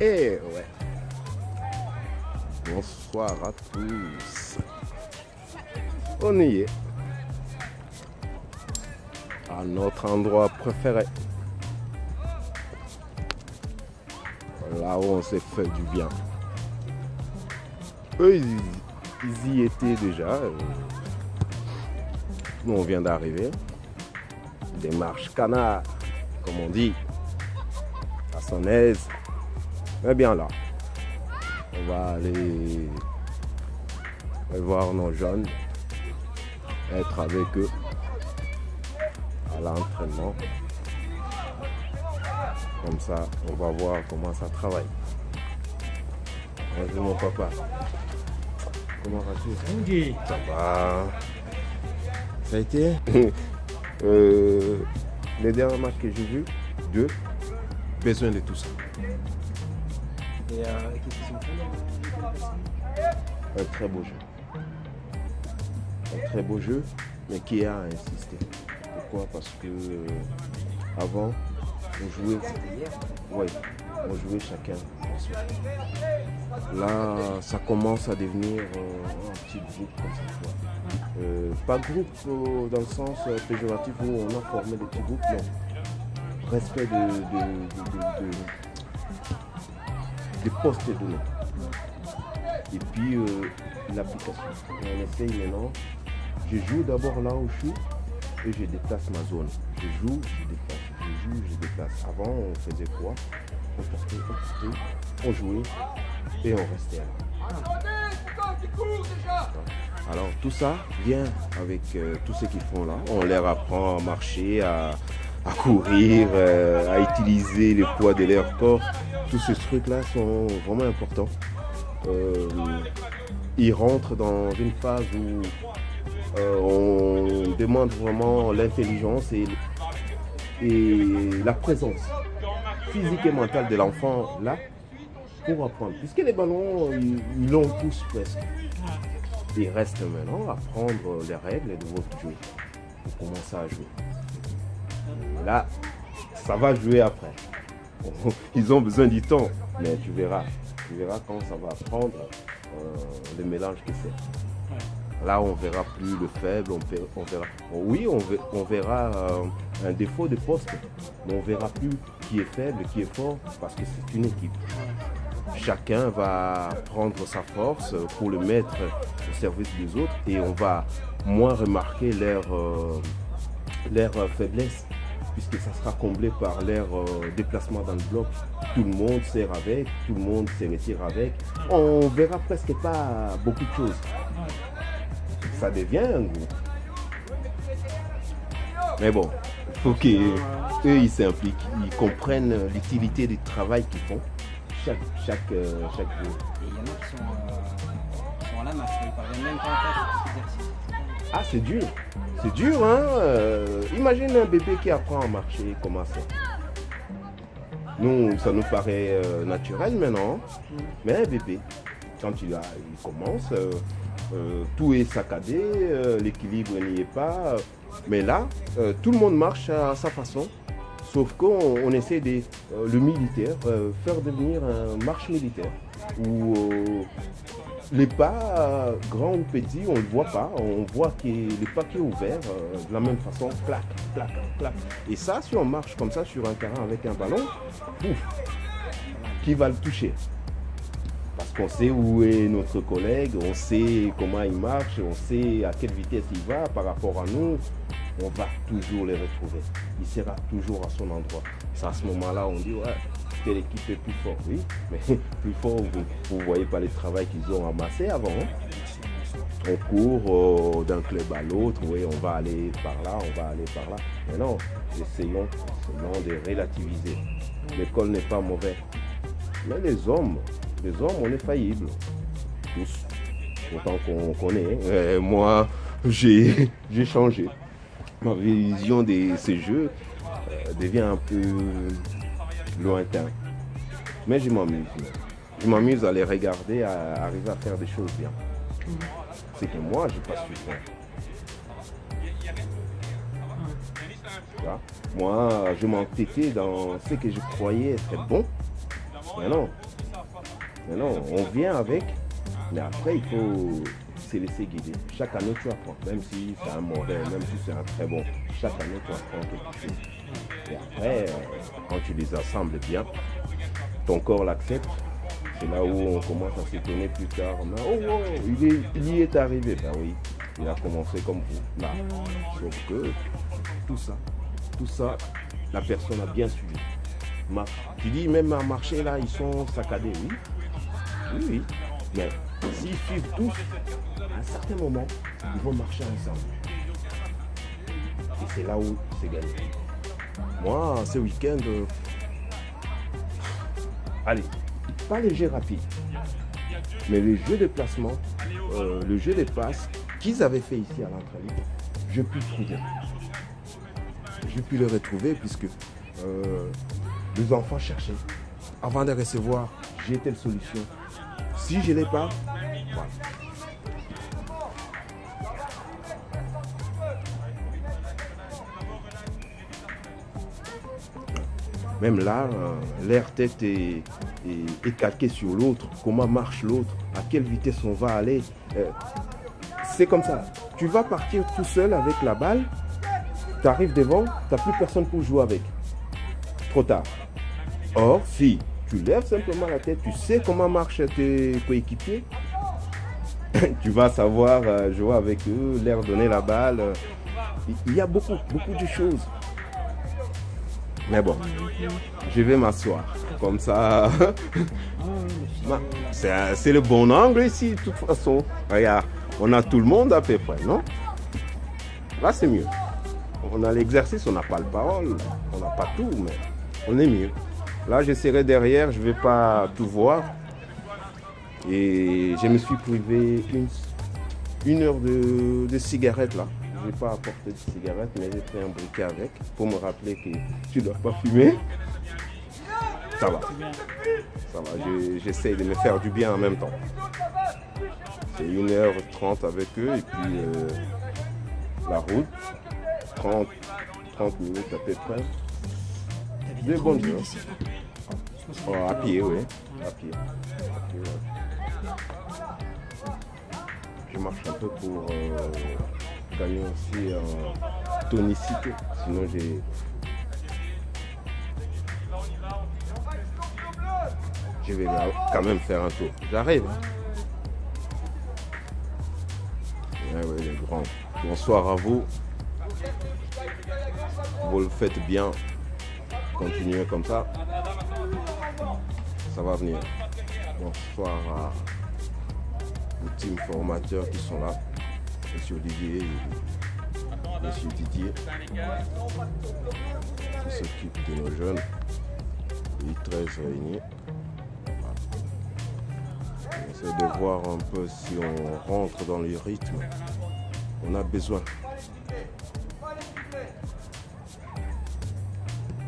Et ouais. Bonsoir à tous. On y est. À notre endroit préféré. Là où on s'est fait du bien. Eux, ils y étaient déjà. Nous, on vient d'arriver. Démarche canard, comme on dit. À son aise. Mais bien là. On va aller voir nos jeunes, être avec eux à l'entraînement. Comme ça, on va voir comment ça travaille. Bonjour mon papa. Comment vas-tu? Ça va. Ça a été les derniers matchs que j'ai vus, 2, besoin de tout ça. Et qu'est-ce qu'ils ont fait? Un très beau jeu. Un très beau jeu, mais qui a insisté. Pourquoi? Parce que avant, on jouait. Ouais, on jouait chacun pour soi. Là, ça commence à devenir un petit groupe comme ça. Pas groupe dans le sens péjoratif où on a formé des petits groupes, non. Respect des postes donnés. Et puis l'application. On essaye maintenant. Je joue d'abord là où je suis et je déplace ma zone. Je joue, je déplace. Je joue, je déplace. Avant, on faisait quoi? On portait, on jouait et on restait là. Alors tout ça vient avec tout ce qu'ils font là. On leur apprend à marcher, à courir, à utiliser le poids de leur corps. Tous ces trucs-là sont vraiment importants. Ils rentrent dans une phase où on demande vraiment l'intelligence et la présence physique et mentale de l'enfant là pour apprendre. Puisque les ballons, ils l'ont tous presque. Il reste maintenant à apprendre les règles de votre jeu pour commencer à jouer. Et là, ça va jouer après. Ils ont besoin du temps, mais tu verras quand ça va apprendre le mélange que c'est. Là, on verra plus le faible, on verra. Oui, on verra un défaut de poste, mais on verra plus qui est faible, qui est fort, parce que c'est une équipe. Chacun va prendre sa force pour le mettre au service des autres et on va moins remarquer leur faiblesse, puisque ça sera comblé par leur déplacement dans le bloc. Tout le monde sert avec, tout le monde se retire avec. On verra presque pas beaucoup de choses. Ça devient un groupe. Mais bon, il faut qu'eux ils s'impliquent, ils comprennent l'utilité du travail qu'ils font chaque jour. Et il y en a qui sont à la masse, ils parviennent même pas à faire cet exercice. Ah, c'est dur, hein. Imagine un bébé qui apprend à marcher, comment ça? Nous, ça nous paraît naturel maintenant, mais un bébé, quand il commence, tout est saccadé, l'équilibre n'y est pas. Mais là, tout le monde marche à sa façon, sauf qu'on essaie de le militaire, faire devenir un marche militaire, où les pas, grands ou petits, on ne le voit pas, on voit que le pas qui est ouvert, de la même façon, clac, clac, clac. Et ça, si on marche comme ça sur un terrain avec un ballon, pouf, qui va le toucher? Parce qu'on sait où est notre collègue, on sait comment il marche, on sait à quelle vitesse il va par rapport à nous. On va toujours les retrouver. Il sera toujours à son endroit. C'est à ce moment-là on dit, ouais, telle équipe est plus forte. Oui, mais plus fort, vous ne voyez pas le travail qu'ils ont amassé avant. Hein? On court d'un club à l'autre, oui, on va aller par là, on va aller par là. Mais non, essayons de relativiser. L'école n'est pas mauvaise. Mais les hommes, on est faillibles. Tous. Autant qu'on connaît. Hein. Moi, j'ai changé. Ma vision de ces jeux devient un peu lointain. Mais je m'amuse. Je m'amuse à les regarder, à arriver à faire des choses bien. C'est que moi, je n'ai pas su faire. Moi, je m'entêtais dans ce que je croyais être bon. Mais non, Mais non, on vient avec, mais après il faut se laisser guider. Chaque année tu apprends, même si c'est un mauvais, même si c'est un très bon, chaque année tu apprends quelque chose. Et après, quand tu les assembles bien, ton corps l'accepte. C'est là où on commence à s'étonner plus tard. Mais, oh, il y est arrivé. Ben oui, il a commencé comme vous. Là. Sauf que tout ça, la personne a bien suivi. Tu dis même à marcher là, ils sont saccadés, oui. Oui. Mais s'ils suivent tous, à un certain moment, ils vont marcher ensemble. Et c'est là où c'est gagné. Moi, ce week-end, allez, pas les jeux rapides, mais le jeu de placement, le jeu de passes qu'ils avaient fait ici à l'entraînement, je puis trouver. Je puis le retrouver puisque les enfants cherchaient. Avant de recevoir, j'ai telle solution. Si je ne l'ai pas, voilà. Même là, l'air tête est calqué sur l'autre. Comment marche l'autre? À quelle vitesse on va aller? C'est comme ça. Tu vas partir tout seul avec la balle. Tu arrives devant, tu n'as plus personne pour jouer avec. Trop tard. Or, si tu lèves simplement la tête, tu sais comment marchent tes coéquipiers, tu vas savoir jouer avec eux, leur donner la balle. Il y a beaucoup de choses. Mais bon, je vais m'asseoir. Comme ça, c'est le bon angle ici, de toute façon. Regarde, on a tout le monde à peu près, non? Là, c'est mieux. On a l'exercice, on n'a pas le parole, on n'a pas tout, mais on est mieux. Là, je serai derrière, je ne vais pas tout voir. Et je me suis privé une heure de cigarette là. Je n'ai pas apporté de cigarette, mais j'ai pris un briquet avec pour me rappeler que tu ne dois pas fumer. Ça va. Ça va, j'essaie de me faire du bien en même temps. C'est 1h30 avec eux et puis la route, 30 minutes à peu près. Deux bonnes heures. Oh, à pied, oui. À pied. Ouais. Je marche un peu pour gagner aussi en tonicité. Sinon, je vais quand même faire un tour. J'arrive. Ouais, les grands. Bonsoir à vous. Vous le faites bien. Continuez comme ça. Ça va venir. Bonsoir à aux team formateurs qui sont là. Monsieur Olivier, Monsieur Didier, qui s'occupe de nos jeunes. Les 13 réunis. On essaie de voir un peu si on rentre dans le rythme. On a besoin.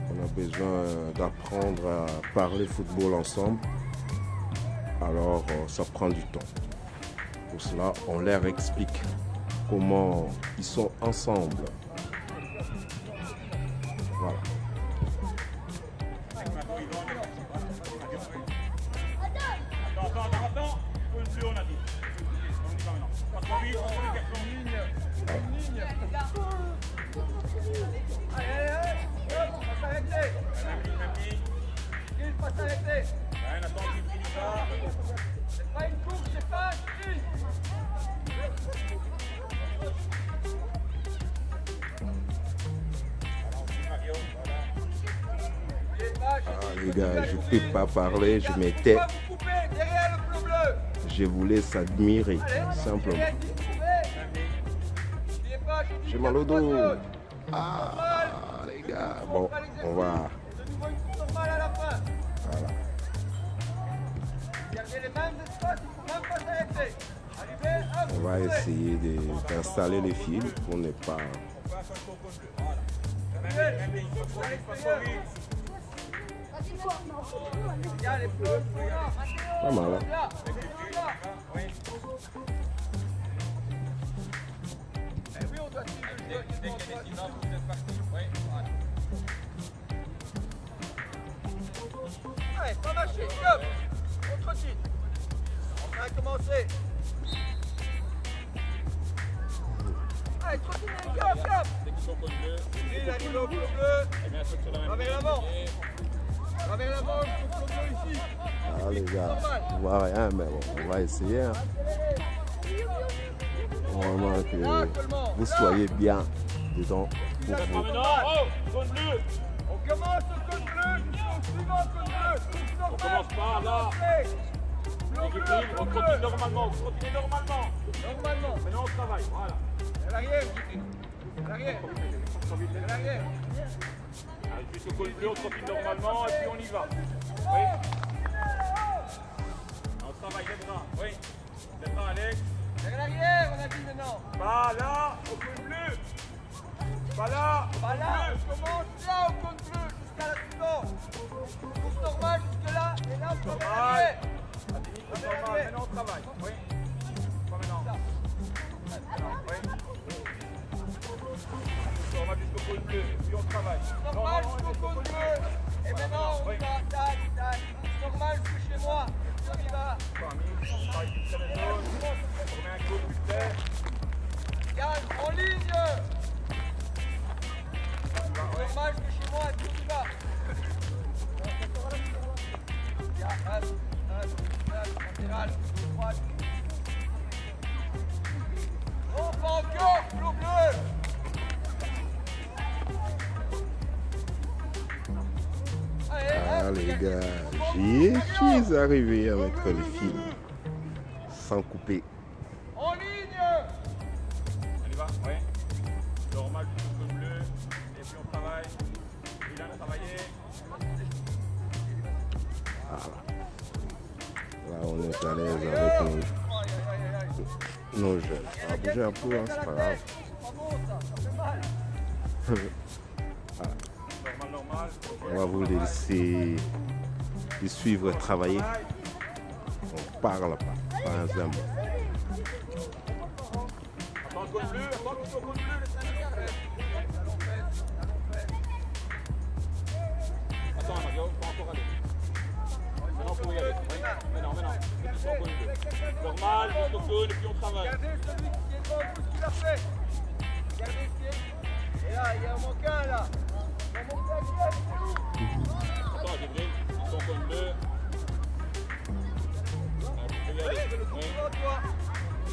On a besoin d'apprendre à parler football ensemble. Alors, ça prend du temps. Pour cela, on leur explique comment ils sont ensemble. Voilà. Les gars, je ne peux pas parler, je m'étais. Je vous laisse admirer, simplement. J'ai mal au dos. Ah, les gars, bon, on va. Voilà. On va essayer d'installer les fils pour ne pas. Pas mal, hein? trottine. On va commencer. Allez, trottine, cap. Il arrive au bleu. Va vers l'avant. Va vers l'avant, je trouve bleu ici. Ah les gars, on voit rien, mais bon, on va essayer. Hein. Vraiment que vous soyez bien dedans pour vous. On commence au code bleu, on suivant au code bleu. On commence pas là. On continue normalement, Normalement. Maintenant on travaille, voilà. À l'arrière, à l'arrière. À l'arrière. Allez, juste au col bleu, on continue normalement et puis on y va. Oui. On travaille les bras, oui. Les bras, Alex. Vers l'arrière, on a dit maintenant. Pas là, au col bleu. Pas là, Pas là, on commence là au code bleu jusqu'à la suivante. Course normale jusque là, et là on va vers l'arrière. normal, maintenant on travaille. Oui. Pas maintenant. Oui. On va jusqu'au col bleu, puis on travaille. Normal jusqu'au code bleu. Et maintenant on y va, tac, tac. Normal jusque chez moi. On y va. On travaille sur les zones. On met un coup plus clair. Calme, en ligne. Normal jusque chez moi, et puis on y va. Latéral, droite. On va encore, bleu bleu. Ah les gars, j'y suis arrivé à mettre le film sans couper. En ligne. On y va, oui. Normal jusqu'au col bleu. Et puis on travaille. Il a travaillé. Là on est à l'aise avec nos jeunes. On va bouger un peu, hein, c'est pas grave. Pas bon ça, ça fait mal. Normal. On va vous laisser les suivre travailler. On parle pas un mot. Attends le col bleu, attends le col bleu, Attends, Mario, pas encore aller. Maintenant, faut y aller. Oui. Maintenant. Jusqu'au col bleu. Normal, jusqu'au col, et puis on travaille. Regardez celui qui est devant vous, ce qu'il a fait. Regardez ce qu'il est. Et là, il y a un manquin là. Il y a un manquin qui est où? Attends, Gabriel, jusqu'au col bleu. Tu peux y aller. Allez, fais le tour devant toi.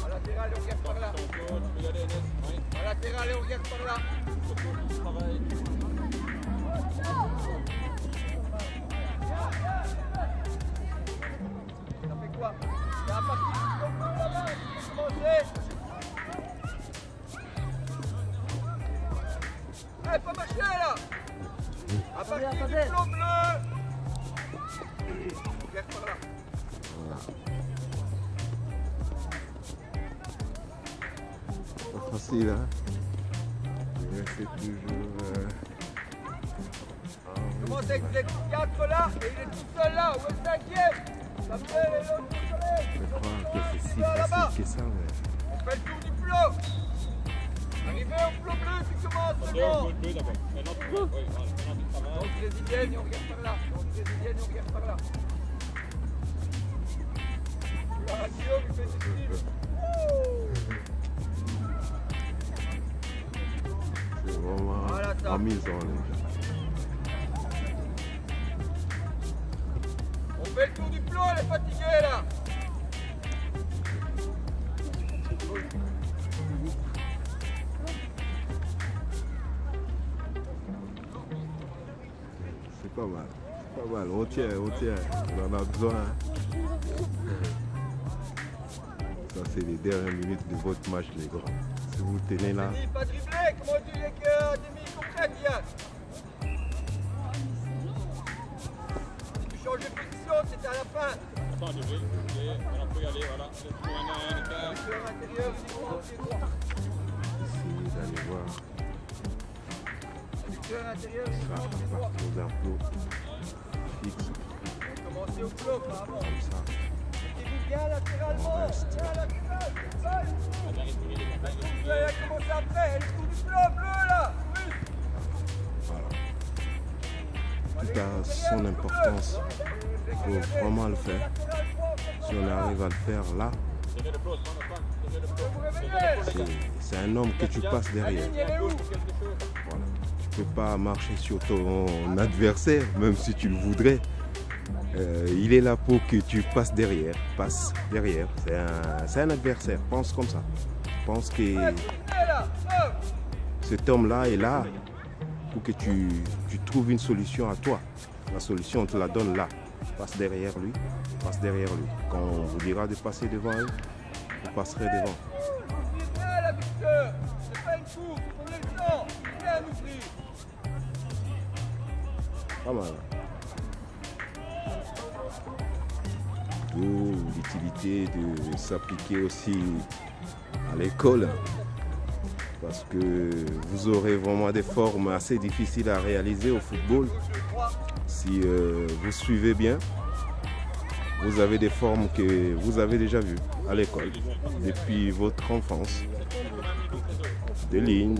À latéral et on regarde par là. Tu peux y aller, Enes. Oui. À latéral et on regarde par là. Jusqu'au col, on travaille. Ça fait quoi? Il y a un parti jusqu'au bleu là-bas. Il faut commencer. Allez, pas marcher là. À partir du plomb bleu. Regarde par là. Pas facile, hein. C'est toujours... Commence avec les 4 là et il est tout seul là. Où est le 5e? Ça me fait l'autre côté. Je crois que c'est si facile que ça, mais... On fait le tour du plot. Arrivé au plot bleu, tu commences Au devant. col bleu d'abord. Maintenant, tu travailles. Oui, voilà. Maintenant, tu travailles. Donc brésilienne et on regarde par là. Donc brésilienne et on regarde par là. Là, Guillaume, il fait ses styles. C'est vraiment Voilà ça. amusant, les gars. On fait le tour du plot, elle est fatiguée là. C'est pas mal. C'est pas mal. On tient. On en a besoin. Hein. Ça, c'est les dernières minutes de votre match, les gars. Si vous tenez là, Demi, pas dribbler, comment tu dis que Demi comprenne, Yann? Si tu changes de position, c'était à la fin. Attends, Gabriel. Maintenant, on peut y aller, voilà. C'est pour un écart. Sur l'intérieur, il est au pied droit. essayez d'aller voir Sur l'intérieur, il ça est au pied à droit. partir d'un plot fixe, Commencez au plot, pas avant. comme ça. Mettez-vous bien latéralement. Bien latéral. Vous allez commencer après. Le tour du plot bleu là. Plus. Voilà. Tout a son importance. Il faut vraiment le faire. Latéral droit. Si on arrive à le faire là, c'est un homme que tu passes derrière. Voilà. Tu ne peux pas marcher sur ton adversaire, même si tu le voudrais. Il est là pour que tu passes derrière. Passe derrière. C'est un adversaire. Pense comme ça. Pense que cet homme-là est là pour que tu trouves une solution à toi. La solution, on te la donne là. Passe derrière lui. Passe derrière lui. Quand on vous dira de passer devant eux, vous passerez devant. Pas mal. D'où l'utilité de s'appliquer aussi à l'école. Parce que vous aurez vraiment des formes assez difficiles à réaliser au football. Si vous suivez bien, vous avez des formes que vous avez déjà vues à l'école depuis votre enfance. Des lignes,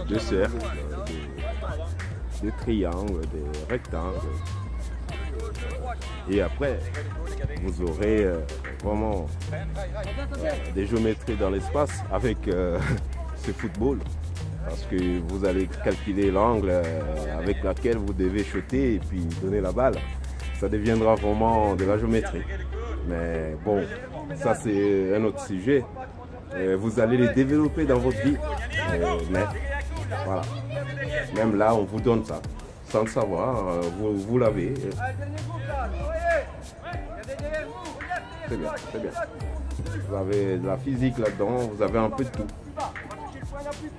des cercles, des triangles, des rectangles. Et après, vous aurez vraiment des géométries dans l'espace avec ce football. Parce que vous allez calculer l'angle avec lequel vous devez shooter et puis donner la balle. Ça deviendra vraiment de la géométrie. Mais bon, ça c'est un autre sujet. Vous allez les développer dans votre vie. Mais voilà. Même là, on vous donne ça. Sans le savoir, vous l'avez. C'est bien, c'est bien. Vous avez de la physique là-dedans, vous avez un peu de tout.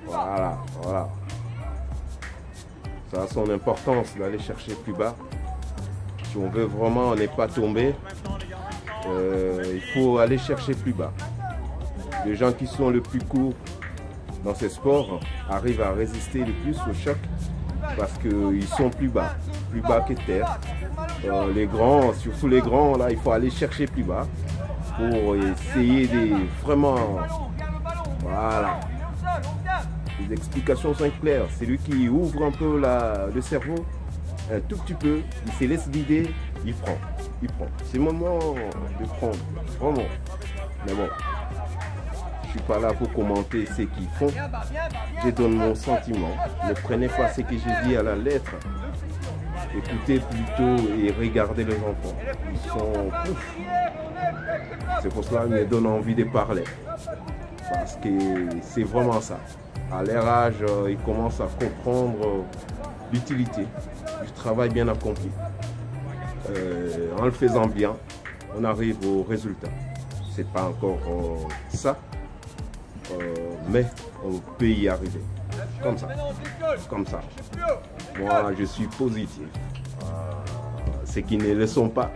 Voilà, voilà. Ça a son importance d'aller chercher plus bas. Si on veut vraiment ne pas tomber, il faut aller chercher plus bas. Les gens qui sont le plus courts dans ces sports arrivent à résister le plus au choc parce qu'ils sont plus bas que terre. Les grands, surtout les grands, là, il faut aller chercher plus bas pour essayer de vraiment... Voilà. Les explications sont claires. C'est lui qui ouvre un peu le cerveau, un tout petit peu, il se laisse guider, il prend. C'est le moment de prendre, vraiment. Mais bon, je suis pas là pour commenter ce qu'ils font. Je donne mon sentiment. Ne prenez pas ce que je dis à la lettre. Écoutez plutôt et regardez les enfants. Ils sont ouf. C'est pour cela qu'ils me donnent envie de parler. Parce que c'est vraiment ça. À leur âge, ils commencent à comprendre l'utilité du travail bien accompli. En le faisant bien, on arrive au résultat. C'est pas encore ça, mais on peut y arriver. Comme ça. Comme ça. Moi, je suis positif. Ceux qui ne le sont pas,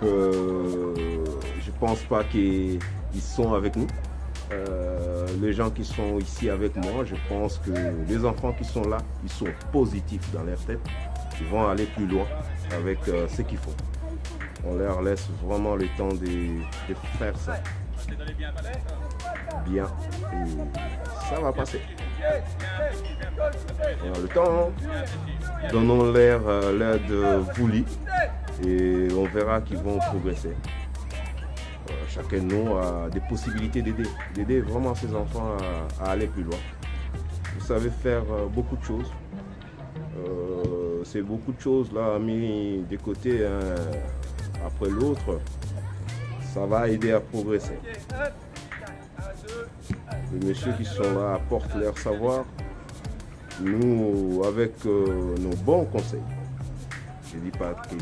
je pense pas qu'ils sont avec nous. Les gens qui sont ici avec moi, je pense que les enfants qui sont là, ils sont positifs dans leur tête. Ils vont aller plus loin avec ce qu'ils font. On leur laisse vraiment le temps de faire ça bien et ça va passer. Et le temps, donnons-leur l'aide voulue et on verra qu'ils vont progresser. Chacun de nous a des possibilités d'aider vraiment ces enfants à aller plus loin. Vous savez faire beaucoup de choses. C'est beaucoup de choses là mis de côté après l'autre. Ça va aider à progresser. Les messieurs qui sont là apportent leur savoir. Nous, avec nos bons conseils, je ne dis pas que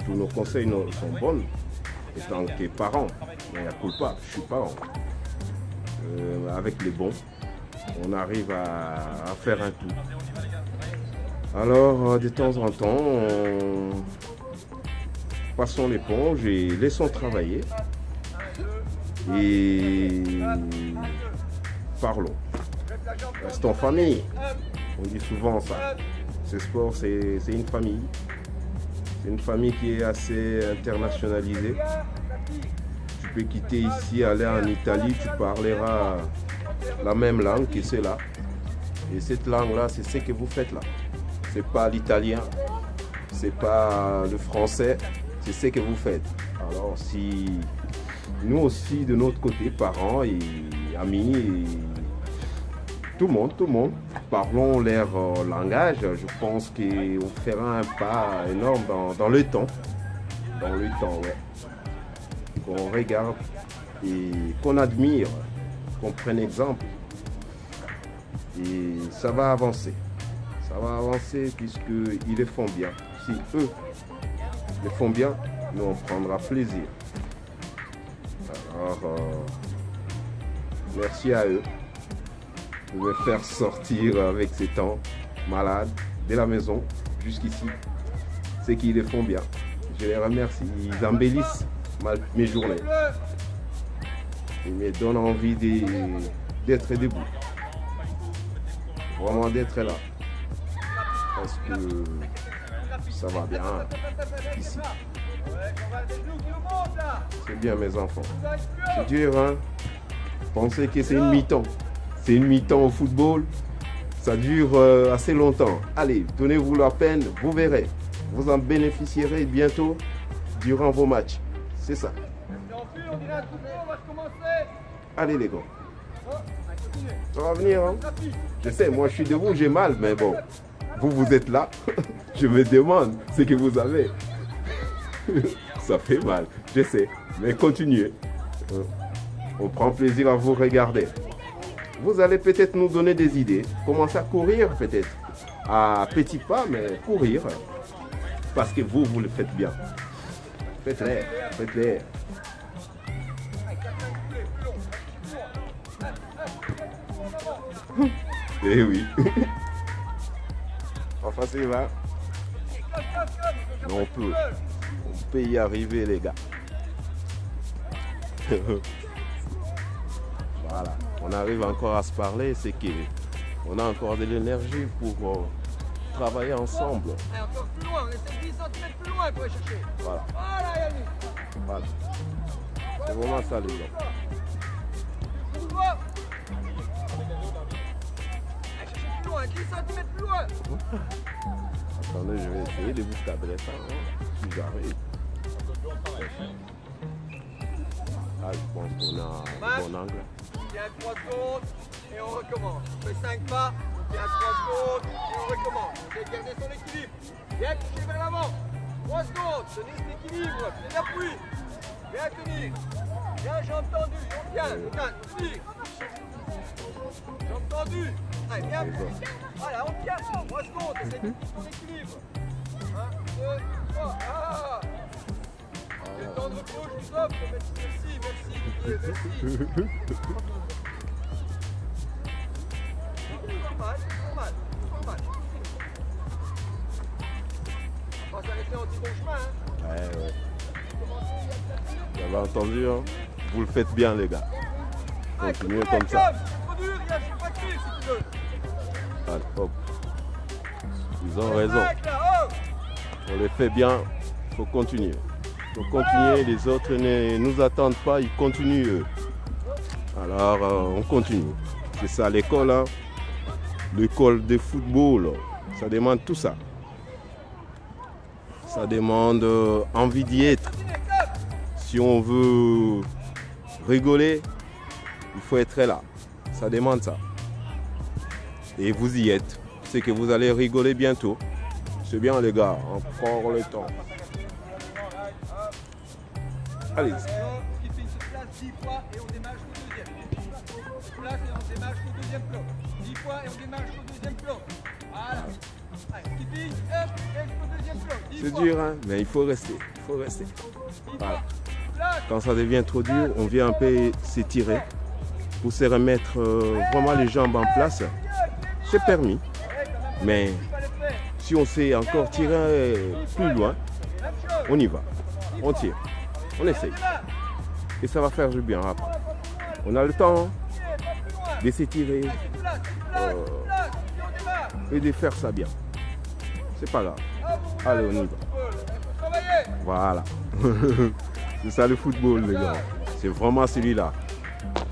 tous nos conseils sont bons. Étant que parent, mais à coup pas, je suis parent. Avec les bons, on arrive à faire un tout. Alors, de temps en temps, passons l'éponge et laissons travailler. Et parlons. Restons famille. On dit souvent ça. Ce sport, c'est une famille. C'est une famille qui est assez internationalisée. Tu peux quitter ici, aller en Italie, tu parleras la même langue que ceux-là. Et cette langue-là, c'est ce que vous faites là. C'est pas l'italien, c'est pas le français, c'est ce que vous faites. Alors si nous aussi de notre côté, parents et amis, et tout le monde, parlons leur langage, je pense qu'on fera un pas énorme dans le temps. Dans le temps, ouais. Qu'on regarde et qu'on admire, qu'on prenne exemple. Et ça va avancer. Ça va avancer puisqu'ils le font bien. Si eux le font bien, nous on prendra plaisir. Alors, merci à eux de me faire sortir avec ces temps malades de la maison jusqu'ici. C'est qu'ils le font bien. Je les remercie. Ils embellissent mes journées. Ils me donnent envie d'être debout. Vraiment d'être là. Parce que ça va bien ici. C'est bien mes enfants. C'est dur, hein? Pensez que c'est une mi-temps. C'est une mi-temps au football. Ça dure assez longtemps. Allez, donnez-vous la peine, vous verrez. Vous en bénéficierez bientôt durant vos matchs. C'est ça. Allez les gars. Ça va venir, hein? Je sais, moi je suis debout, j'ai mal, mais bon. Vous êtes là. Je me demande ce que vous avez. Ça fait mal, je sais. Mais continuez. On prend plaisir à vous regarder. Vous allez peut-être nous donner des idées. Commencez à courir peut-être. À petits pas, mais courir. Parce que vous le faites bien. Faites-les, faites-les. Eh oui. Enfin, c'est vrai. Mais on peut y arriver, les gars. Voilà. On arrive encore à se parler, c'est qu'on a encore de l'énergie pour travailler ensemble. Allez, encore plus loin, on essaie de 10 cm plus loin pour aller chercher. Voilà. Voilà, Yannick. Voilà. C'est vraiment ça, les gars. Ouvre-toi. Allez, chercher plus loin, 10 cm plus loin. Attendez, je vais essayer de vous cadrer ça, hein, si j'arrive. Ah, je pense qu'on a un bon angle. Il y a 3 secondes et on recommence. On fait 5 pas, il y a 3 secondes et on recommence. On essaie de garder son équilibre. Bien toucher vers l'avant. 3 secondes, tenez cet équilibre, c'est l'appui. Bien tenir. Bien jambes tendues, on tient, tenir. Jambes tendues. Allez, bien. Voilà, on tient. 3 secondes, essaie de garder son équilibre. 1, 2, 3. Ah. Le temps de repos, je vous offre. Merci. Normal. On va s'arrêter en petit bon chemin. Hein. Ouais. Vous avez entendu, hein? Vous le faites bien, les gars. Continuez comme ça. C'est trop dur, il y a pas de fil si tu veux. Allez, hop. Ils ont raison. On les fait bien, il faut continuer. Il faut continuer, les autres ne nous attendent pas, ils continuent eux. Alors on continue. C'est ça l'école, hein? L'école de football, ça demande tout ça. Ça demande envie d'y être. Si on veut rigoler, il faut être là. Ça demande ça. Et vous y êtes. C'est que vous allez rigoler bientôt. C'est bien les gars, encore le temps. Allez. Skipping se place 10 fois et on démarre jusqu'au deuxième. Se place et on démarre jusqu'au deuxième plan. 10 fois et on démarre jusqu'au deuxième plan. Voilà. Allez, skipping, hop, et jusqu'au deuxième plan. C'est dur, hein, mais il faut rester. Il faut rester. Voilà. Quand ça devient trop dur, on vient un peu s'étirer pour se remettre vraiment les jambes en place. C'est permis. Mais si on sait encore tirer plus loin, on y va. On tire. On essaye. Et ça va faire du bien après. On a le temps de s'étirer et de faire ça bien. C'est pas grave. Allez, on y va. Voilà. C'est ça le football, les gars. C'est vraiment celui-là.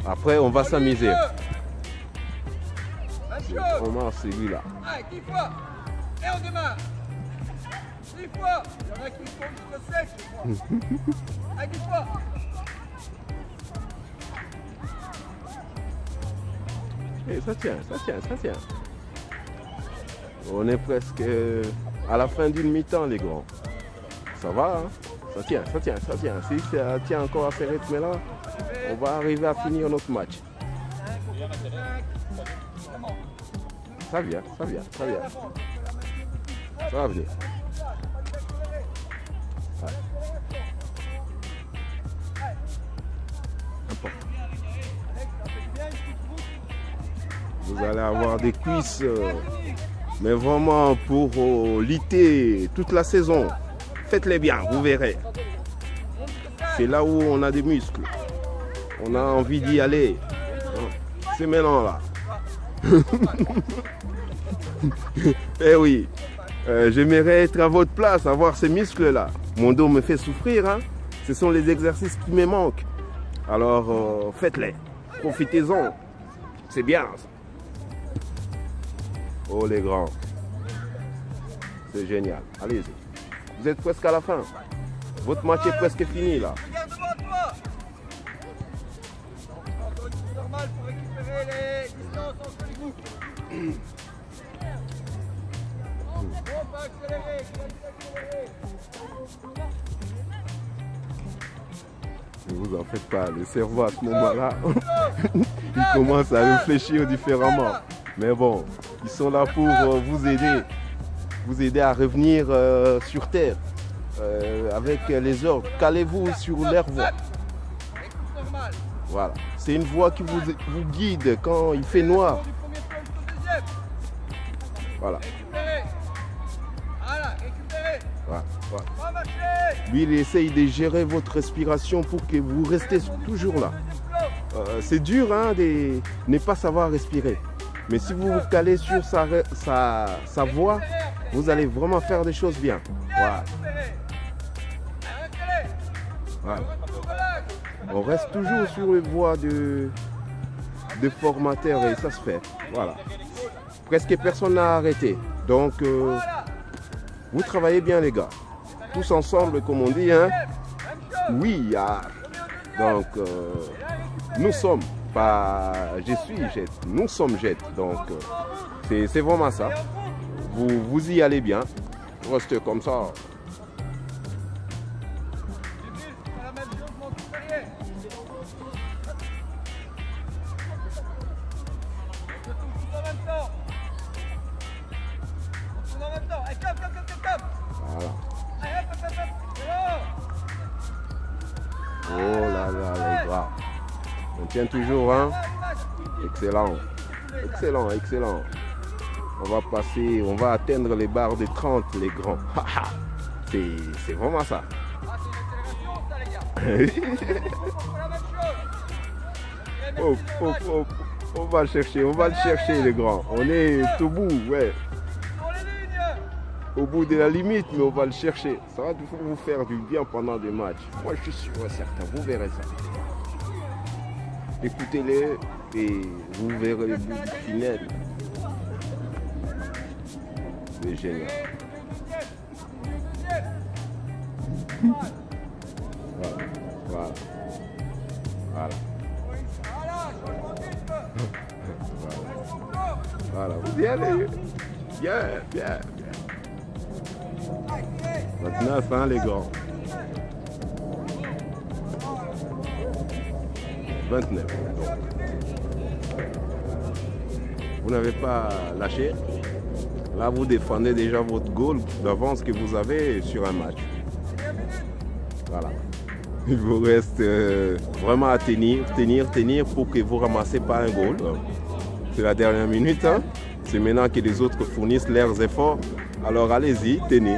Après, on va s'amuser. C'est vraiment celui-là. Allez, 10 fois. Et on démarre. 6 fois. Il y en a qui comptent jusqu'au 7, je crois. Allez, 10 fois. Et ça tient, ça tient, ça tient. On est presque à la fin d'une mi-temps, les grands. Ça va, hein? Ça tient, ça tient, ça tient. Si ça tient encore à ce rythme-là, on va arriver à finir notre match. Ça vient, ça vient, ça vient. Ça va venir. Ouais. Vous allez avoir des cuisses, mais vraiment pour lutter toute la saison. Faites-les bien, vous verrez. C'est là où on a des muscles. On a envie d'y aller. C'est maintenant là. Eh oui, j'aimerais être à votre place, avoir ces muscles-là. Mon dos me fait souffrir, hein. Ce sont les exercices qui me manquent. Alors, faites-les. Profitez-en. C'est bien ça. Oh les grands. C'est génial. Allez-y. Vous êtes presque à la fin. Votre match est presque fini là. Regarde devant toi. C'est normal pour récupérer les distances entre les groupes. On va accélérer. Ne vous en faites pas. Le cerveau à ce moment-là, il commence à réfléchir différemment. Mais bon, ils sont là pour vous aider à revenir sur terre avec les ordres. Calez-vous sur leur voie. Voilà. C'est une voie qui vous guide quand il fait noir. Voilà. Voilà. Voilà. Lui, il essaye de gérer votre respiration pour que vous restez toujours là. C'est dur hein, de ne pas savoir respirer. Mais si vous vous calez sur sa voix, vous allez vraiment faire des choses bien. Voilà. Voilà. On reste toujours sur les voies de formateurs et ça se fait. Voilà. Presque personne n'a arrêté. Donc, vous travaillez bien les gars. Tous ensemble, comme on dit. Hein? Oui. Donc, nous sommes. Pas je suis Jet, nous sommes Jet, donc c'est vraiment ça. Vous y allez bien, restez comme ça. Voilà. Oh là là les gars. On tient toujours, hein? Excellent. Excellent, excellent. On va passer, on va atteindre les barres de 30, les grands. C'est vraiment ça. On va le chercher, les grands. On est au bout, ouais. Au bout de la limite, mais on va le chercher. Ça va vous faire du bien pendant des matchs. Moi, je suis sûr et certain, vous verrez ça. Écoutez-les et vous verrez le bout du tunnel. C'est génial. Voilà. Voilà. Voilà. Vous y allez. Bien, bien, bien. Maintenant, ça, les gars. 29. Donc. Vous n'avez pas lâché. Là, vous défendez déjà votre goal d'avance que vous avez sur un match. Voilà. Il vous reste vraiment à tenir pour que vous ne ramassez pas un goal. C'est la dernière minute. Hein? C'est maintenant que les autres fournissent leurs efforts. Alors allez-y, tenez.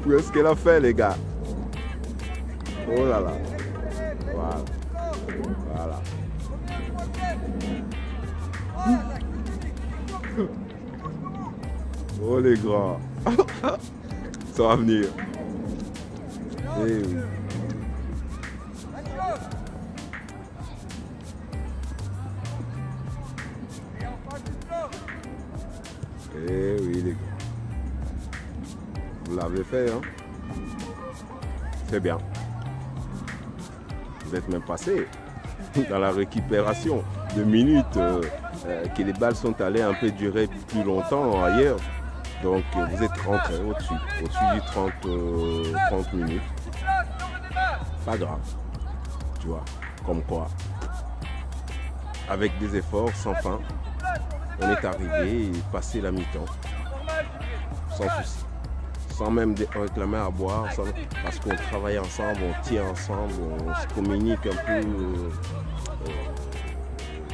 Presque la fin, les gars. Oh là là. Voilà. Voilà. Oh les grands. Ça va venir. Eh oui. Eh oui les gars. Vous l'avez fait, hein? C'est bien. Vous êtes même passé dans la récupération de minutes que les balles sont allées un peu durer plus longtemps ailleurs. Donc vous êtes rentré au-dessus du 30 minutes. Pas grave, tu vois, comme quoi. Avec des efforts sans fin, on est arrivé et passé la mi-temps. Sans souci. Sans même réclamer à boire, parce qu'on travaille ensemble, on tire ensemble, on se communique un peu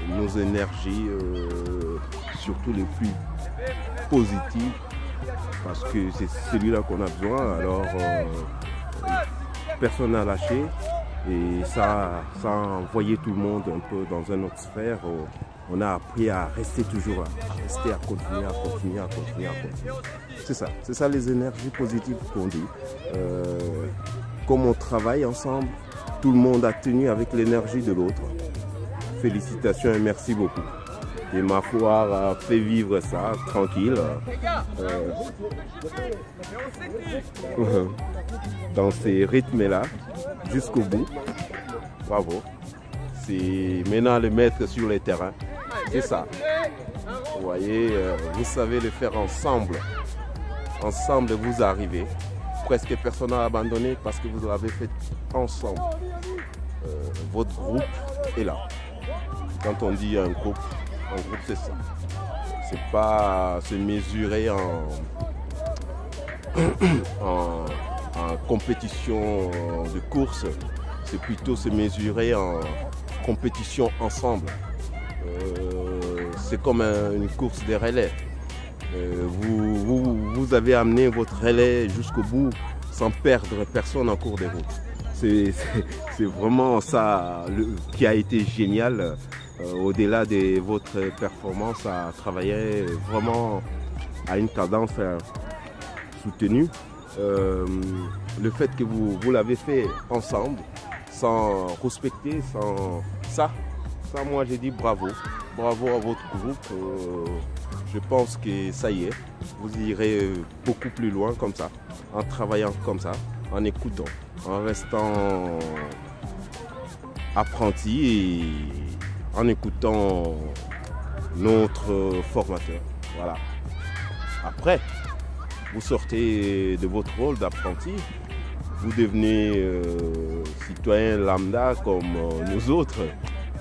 nos énergies, surtout les plus positives, parce que c'est celui-là qu'on a besoin. Alors, personne n'a lâché et ça a envoyé tout le monde un peu dans une autre sphère. On a appris à rester toujours là, à rester, à continuer. C'est ça les énergies positives qu'on dit. Comme on travaille ensemble, tout le monde a tenu avec l'énergie de l'autre. Félicitations et merci beaucoup. Et ma foire a fait vivre ça tranquille. Dans ces rythmes-là, jusqu'au bout. Bravo. C'est maintenant le mettre sur les terrains. C'est ça. Vous voyez, vous savez le faire ensemble. Ensemble, vous arrivez. Presque personne n'a abandonné parce que vous l'avez fait ensemble. Votre groupe est là. Quand on dit un groupe c'est ça. C'est pas se mesurer en compétition de course. C'est plutôt se mesurer en compétition ensemble. C'est comme une course de relais. Vous avez amené votre relais jusqu'au bout sans perdre personne en cours de route. C'est vraiment ça qui a été génial. Au-delà de votre performance, à travailler vraiment à une cadence soutenue. Le fait que vous l'avez fait ensemble, sans respecter, sans ça moi j'ai dit bravo. Bravo à votre groupe. Je pense que ça y est, vous irez beaucoup plus loin comme ça, en travaillant comme ça, en écoutant, en restant apprenti et en écoutant notre formateur. Voilà. Après, vous sortez de votre rôle d'apprenti, vous devenez citoyen lambda comme nous autres.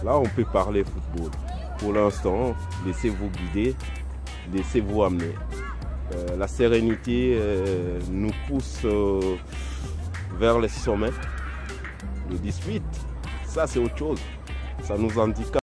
Là, on peut parler football. Pour l'instant, laissez-vous guider, laissez-vous amener. La sérénité nous pousse vers les sommets. Le 18, ça c'est autre chose. Ça nous indique